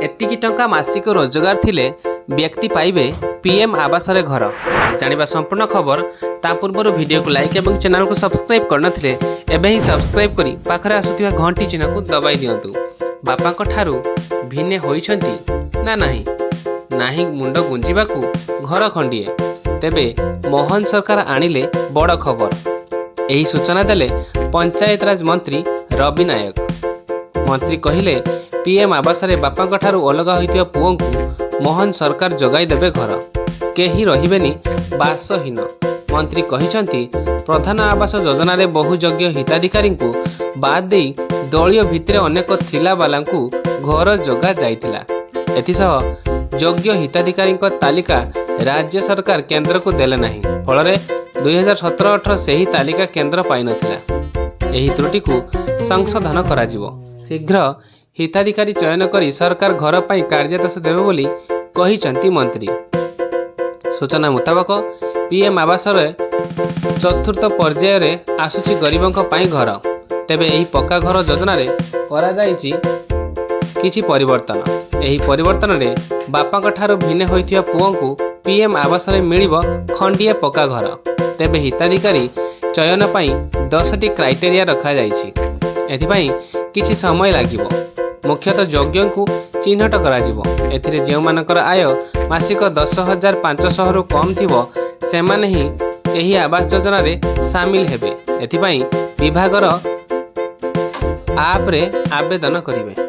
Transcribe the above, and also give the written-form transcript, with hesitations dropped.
एतिकी टंका मासिक रोजगार थिले व्यक्ति पाइबे पीएम आवास रे घर। जानिबा संपूर्ण खबर ता पूर्व वीडियो को लाइक एवं चैनल को सब्सक्राइब करनथिले एबे ही सब्सक्राइब करी पाखरे आसुथिबा घंटी चिन्ह को दबाई दियंतु। बापा को ठारू भिन्ने होइछंती ना नाही नाही मुंड गुंजिबाकू घर खंडिए तेबे मोहन सरकार आनिले बड़ खबर। एही सूचना देले पंचायत राज मंत्री रवि नायक। मंत्री कहिले पीएम आवास रे बापा ठारू अलग होइतिबा पुओं को मोहन सरकार जगाई देबे घर, केही रहिबेनी बासहीन। मंत्री कहिसंती प्रधान आवास योजना रे बहुयोग्य हिताधिकारी को बाद देई दलीय भितरे अनेक थिला बाला को घर जगा जाइतिला। एथिसह योग्य हिताधिकारी तालिका राज्य सरकार केंद्र को देले नाही, फल 2017-18 सेही तालिका केंद्र पाई नथिला। एही त्रुटि को संशोधन कराजिवो। शीघ्र हिताधिकारी चयन करी सरकार घर पाई कार्यदेश देबे बोली कहिसंती मंत्री। सूचना मुताबक पीएम आवास रे चतुर्थ पर्याय रे आसुची गरीबों पाई घर। तेबे एही पक्का घर योजना रे करा जाईची किछि परिवर्तन। एही परिवर्तन रे बापा ठारू भिन्न होइथिबा पुओं को पीएम आवास रे मिलिबो खंडिए पक्का घर। तेबे हिताधिकारी चयन पाई 10टी क्राइटेरिया रखा जाईछि। एथिपाई किछि समय लागिबो। मुख्यतः योग्यों को चिन्हट कराजिबो। एथिरे जेउ मानकर आय मासिक 10,500 रु कम थिबो सेमाने ही एही आवास योजना रे शामिल हेबे। एथिपाई विभागर आप रे आवेदन करिवे।